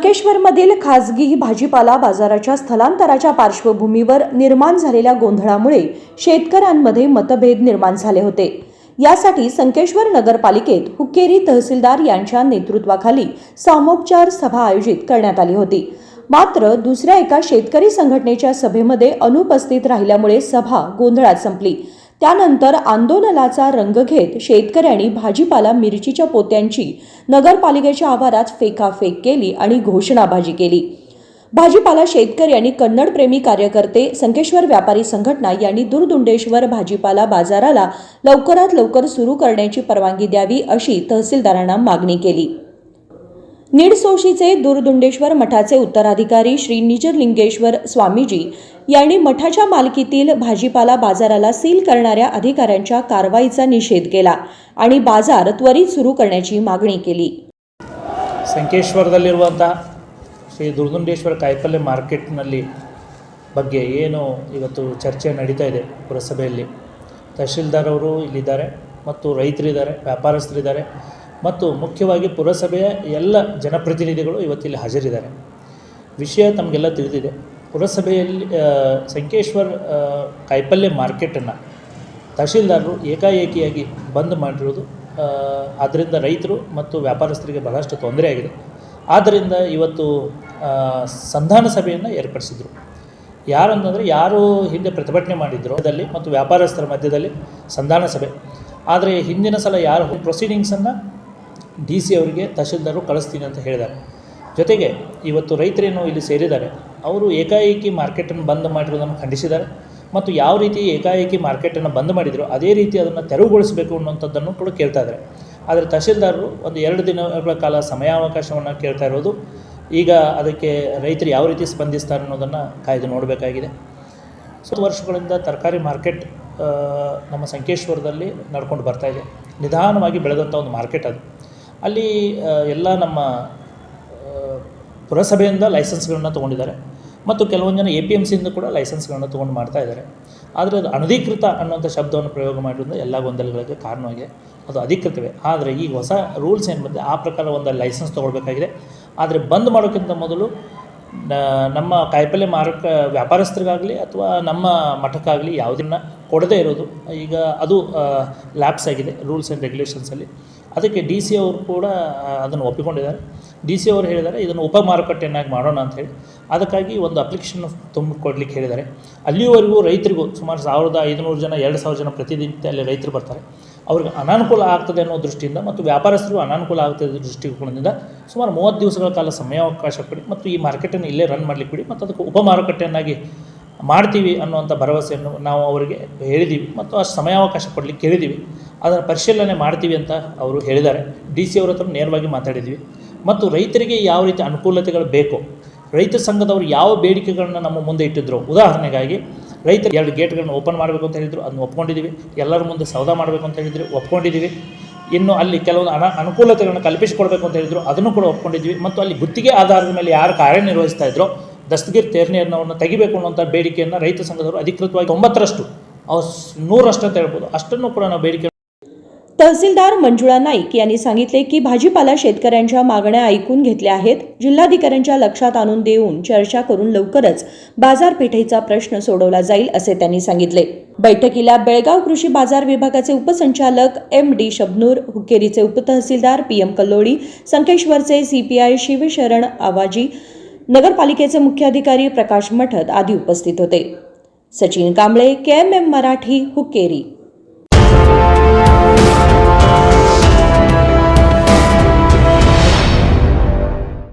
संकेश्वरमधील खासगी भाजीपाला बाजाराच्या स्थलांतराच्या पार्श्वभूमीवर निर्माण झालेल्या गोंधळामुळे शेतकऱ्यांमध्ये मतभेद निर्माण झाले होते। यासाठी संकेश्वर नगरपालिकेत हुक्केरी तहसीलदार यांच्या नेतृत्वाखाली सामोपचार सभा आयोजित करण्यात आली होती। मात्र दुसऱ्या एका शेतकरी संघटनेच्या सभेमध्ये अनुपस्थित राहिल्यामुळे सभा गोंधळात संपली। त्यानंतर आंदोलनाचा रंग घेत शेतकऱ्यांनी भाजीपाला मिरचीच्या पोत्यांची नगरपालिकेच्या आवारात फेकाफेक केली आणि घोषणाबाजी केली। भाजीपाला शेतकरी आणि कन्नड प्रेमी कार्यकर्ते संकेश्वर व्यापारी संघटना यांनी दुरदुंडेश्वर भाजीपाला बाजाराला लवकरात लवकर सुरू करण्याची परवानगी द्यावी अशी तहसीलदारांना मागणी केली। निडसोशीचे दुरदुंडेश्वर मठाचे उत्तराधिकारी श्री निजलिंगेश्वर स्वामीजी यांनी मठाच्या मालकीतील भाजीपाला बाजाराला सील करणाऱ्या अधिकाऱ्यांच्या कारवाईचा निषेध केला आणि बाजार त्वरित सुरू करण्याची मागणी केली। ಸಂಕೇಶ್ವರದಲ್ಲಿರುವಂತಹ ಶ್ರೀ ದುರ್ದುಂಡೇಶ್ವರ ಕಾಯಿಪಲ್ಯ ಮಾರ್ಕೆಟ್ನಲ್ಲಿ ಬಗ್ಗೆ ಏನು ಇವತ್ತು ಚರ್ಚೆ ನಡೀತಾ ಇದೆ ಪುರಸಭೆಯಲ್ಲಿ, ತಹಶೀಲ್ದಾರ್ ಅವರು ಇಲ್ಲಿದ್ದಾರೆ ಮತ್ತು ರೈತರಿದ್ದಾರೆ, ವ್ಯಾಪಾರಸ್ಥರಿದ್ದಾರೆ ಮತ್ತು ಮುಖ್ಯವಾಗಿ ಪುರಸಭೆಯ ಎಲ್ಲ ಜನಪ್ರತಿನಿಧಿಗಳು ಇವತ್ತಿಲ್ಲಿ ಹಾಜರಿದ್ದಾರೆ। ವಿಷಯ ತಮಗೆಲ್ಲ ತಿಳಿದಿದೆ। ಪುರಸಭೆಯಲ್ಲಿ ಸಂಕೇಶ್ವರ ಕಾಯಿಪಲ್ಯ ಮಾರ್ಕೆಟನ್ನು ತಹಶೀಲ್ದಾರರು ಏಕಾಏಕಿಯಾಗಿ ಬಂದ್ ಮಾಡಿರೋದು, ಆದ್ದರಿಂದ ರೈತರು ಮತ್ತು ವ್ಯಾಪಾರಸ್ಥರಿಗೆ ಬಹಳಷ್ಟು ತೊಂದರೆ ಆಗಿದೆ। ಆದ್ದರಿಂದ ಇವತ್ತು ಸಂಧಾನ ಸಭೆಯನ್ನು ಏರ್ಪಡಿಸಿದರು। ಯಾರಂತಂದರೆ ಯಾರು ಹಿಂದೆ ಪ್ರತಿಭಟನೆ ಮಾಡಿದ್ರು ಅದರಲ್ಲಿ ಮತ್ತು ವ್ಯಾಪಾರಸ್ಥರ ಮಧ್ಯದಲ್ಲಿ ಸಂಧಾನ ಸಭೆ, ಆದರೆ ಹಿಂದಿನ ಸಲ ಯಾರು ಪ್ರೊಸೀಡಿಂಗ್ಸನ್ನು DC ಅವರಿಗೆ ತಹಶೀಲ್ದಾರರು ಕಳಿಸ್ತೀನಿ ಅಂತ ಹೇಳಿದ್ದಾರೆ। ಜೊತೆಗೆ ಇವತ್ತು ರೈತರೇನು ಇಲ್ಲಿ ಸೇರಿದ್ದಾರೆ ಅವರು ಏಕಾಏಕಿ ಮಾರ್ಕೆಟನ್ನು ಬಂದ್ ಮಾಡಿರೋದನ್ನು ಖಂಡಿಸಿದ್ದಾರೆ ಮತ್ತು ಯಾವ ರೀತಿ ಏಕಾಏಕಿ ಮಾರ್ಕೆಟನ್ನು ಬಂದ್ ಮಾಡಿದ್ರು ಅದೇ ರೀತಿ ಅದನ್ನು ತೆರವುಗೊಳಿಸಬೇಕು ಅನ್ನುವಂಥದ್ದನ್ನು ಕೂಡ ಕೇಳ್ತಾ ಇದ್ದಾರೆ। ಆದರೆ ತಹಶೀಲ್ದಾರರು ಒಂದು 2 ದಿನಗಳ ಕಾಲ ಸಮಯಾವಕಾಶವನ್ನು ಕೇಳ್ತಾ ಇರೋದು, ಈಗ ಅದಕ್ಕೆ ರೈತರು ಯಾವ ರೀತಿ ಸ್ಪಂದಿಸ್ತಾರೆ ಅನ್ನೋದನ್ನು ಕಾಯ್ದು ನೋಡಬೇಕಾಗಿದೆ। ವರ್ಷಗಳಿಂದ ತರಕಾರಿ ಮಾರ್ಕೆಟ್ ನಮ್ಮ ಸಂಕೇಶ್ವರದಲ್ಲಿ ನಡ್ಕೊಂಡು ಬರ್ತಾಯಿದೆ। ನಿಧಾನವಾಗಿ ಬೆಳೆದಂಥ ಒಂದು ಮಾರ್ಕೆಟ್ ಅದು। ಅಲ್ಲಿ ಎಲ್ಲ ನಮ್ಮ ಪುರಸಭೆಯಿಂದ ಲೈಸೆನ್ಸ್ಗಳನ್ನು ತೊಗೊಂಡಿದ್ದಾರೆ ಮತ್ತು ಕೆಲವೊಂದು ಜನ APMCಯಿಂದ ಕೂಡ ಲೈಸೆನ್ಸ್ಗಳನ್ನು ತೊಗೊಂಡು ಮಾಡ್ತಾ ಇದ್ದಾರೆ। ಆದರೆ ಅದು ಅನಧಿಕೃತ ಅನ್ನೋಂಥ ಶಬ್ದವನ್ನು ಪ್ರಯೋಗ ಮಾಡೋದ್ರಿಂದ ಎಲ್ಲ ಗೊಂದಲಗಳಿಗೆ ಕಾರಣವಾಗಿದೆ। ಅದು ಅಧಿಕೃತವೇ, ಆದರೆ ಈಗ ಹೊಸ ರೂಲ್ಸ್ ಏನು ಬಂದಿದೆ ಆ ಪ್ರಕಾರ ಒಂದು ಲೈಸೆನ್ಸ್ ತೊಗೊಳ್ಬೇಕಾಗಿದೆ। ಆದರೆ ಬಂದ್ ಮಾಡೋಕ್ಕಿಂತ ಮೊದಲು ನಮ್ಮ ಕಾಯಿಪಲ್ಯ ವ್ಯಾಪಾರಸ್ಥರಿಗಾಗಲಿ ಅಥವಾ ನಮ್ಮ ಮಠಕ್ಕಾಗಲಿ ಯಾವುದನ್ನು ಕೊಡದೇ ಇರೋದು ಈಗ ಅದು ಲ್ಯಾಪ್ಸ್ ಆಗಿದೆ ರೂಲ್ಸ್ ಆ್ಯಂಡ್ ರೆಗ್ಯುಲೇಷನ್ಸಲ್ಲಿ। ಅದಕ್ಕೆ DC ಅವರು ಕೂಡ ಅದನ್ನು ಒಪ್ಪಿಕೊಂಡಿದ್ದಾರೆ। DC ಅವರು ಹೇಳಿದ್ದಾರೆ ಇದನ್ನು ಉಪ ಮಾರುಕಟ್ಟೆಯನ್ನಾಗಿ ಮಾಡೋಣ ಅಂಥೇಳಿ, ಅದಕ್ಕಾಗಿ ಒಂದು ಅಪ್ಲಿಕೇಶನ್ ತುಂಬಿಕೊಡ್ಲಿಕ್ಕೆ ಹೇಳಿದ್ದಾರೆ। ಅಲ್ಲಿವರೆಗೂ ರೈತರಿಗೂ ಸುಮಾರು 1500 ಜನ 2000 ಜನ ಪ್ರತಿದಿನ ಅಲ್ಲಿ ರೈತರು ಬರ್ತಾರೆ, ಅವ್ರಿಗೆ ಅನಾನುಕೂಲ ಆಗ್ತದೆ ಅನ್ನೋ ದೃಷ್ಟಿಯಿಂದ ಮತ್ತು ವ್ಯಾಪಾರಸ್ಥರಿಗೂ ಅನಾನುಕೂಲ ಆಗ್ತದೆ ದೃಷ್ಟಿಕೋನದಿಂದ ಸುಮಾರು 30 ದಿವಸಗಳ ಕಾಲ ಸಮಯಾವಕಾಶ ಕೊಡಿ ಮತ್ತು ಈ ಮಾರ್ಕೆಟನ್ನು ಇಲ್ಲೇ ರನ್ ಮಾಡಲಿಕ್ಕೆ ಬಿಡಿ ಮತ್ತು ಅದಕ್ಕೆ ಉಪ ಮಾರುಕಟ್ಟೆಯನ್ನಾಗಿ ಮಾಡ್ತೀವಿ ಅನ್ನುವಂಥ ಭರವಸೆಯನ್ನು ನಾವು ಅವರಿಗೆ ಹೇಳಿದ್ದೀವಿ ಮತ್ತು ಅಷ್ಟು ಸಮಯಾವಕಾಶ ಕೊಡಲಿಕ್ಕೆ ಹೇಳಿದ್ದೀವಿ। ಅದನ್ನು ಪರಿಶೀಲನೆ ಮಾಡ್ತೀವಿ ಅಂತ ಅವರು ಹೇಳಿದ್ದಾರೆ। DC ಅವ್ರ ಹತ್ರ ನೇರವಾಗಿ ಮಾತಾಡಿದ್ವಿ ಮತ್ತು ರೈತರಿಗೆ ಯಾವ ರೀತಿ ಅನುಕೂಲತೆಗಳು ಬೇಕು, ರೈತ ಸಂಘದವರು ಯಾವ ಬೇಡಿಕೆಗಳನ್ನ ನಮ್ಮ ಮುಂದೆ ಇಟ್ಟಿದ್ರು, ಉದಾಹರಣೆಗಾಗಿ ರೈತರು 2 ಗೇಟ್ಗಳನ್ನು ಓಪನ್ ಮಾಡಬೇಕು ಅಂತ ಹೇಳಿದರು, ಅದನ್ನು ಒಪ್ಕೊಂಡಿದ್ದೀವಿ। ಎಲ್ಲರ ಮುಂದೆ ಸೌದಾ ಮಾಡಬೇಕು ಅಂತ ಹೇಳಿದ್ರು, ಒಪ್ಕೊಂಡಿದ್ದೀವಿ। ಇನ್ನು ಅಲ್ಲಿ ಕೆಲವೊಂದು ಅನುಕೂಲತೆಗಳನ್ನು ಕಲ್ಪಿಸಿಕೊಡ್ಬೇಕು ಅಂತ ಹೇಳಿದ್ರು, ಅದನ್ನು ಕೂಡ ಒಪ್ಕೊಂಡಿದ್ವಿ ಮತ್ತು ಅಲ್ಲಿ ಗುತ್ತಿಗೆ ಆಧಾರದ ಮೇಲೆ ಯಾರು ಕಾರ್ಯನಿರ್ವಹಿಸ್ತಾ ಇದ್ರೋ ದಸ್ತಗಿರ್ ತೇರ್ನಿಯನ್ನು ತೆಗಿಬೇಕು ಅನ್ನುವಂಥ ಬೇಡಿಕೆಯನ್ನು ರೈತ ಸಂಘದವರು ಅಧಿಕೃತವಾಗಿ 90% ಅವ್ರು 100% ಅಂತ ಹೇಳ್ಬೋದು, ಅಷ್ಟನ್ನು ಕೂಡ ನಾವು ಬೇಡಿಕೆ। तहसीलदार मंजुळा नाईक यांनी सांगितले की भाजीपाला शेतकऱ्यांच्या मागण्या ऐकून घेतल्या आहेत। जिल्हाधिकाऱ्यांच्या लक्षात आणून देऊन चर्चा करून लवकरच बाजारपेठेचा प्रश्न सोडवला जाईल असे त्यांनी सांगितले। बैठकीला बेळगाव कृषी बाजार विभागाचे उपसंचालक MD Shabnoor, हुक्केरीचे उपतहसीलदार PM Kalloli, संकेश्वरचे CPI Shivsharan आवाजी, नगरपालिकेचे मुख्याधिकारी प्रकाश मठद आदी उपस्थित होते। सचिन कांबळे, KMM मराठी, हुक्केरी।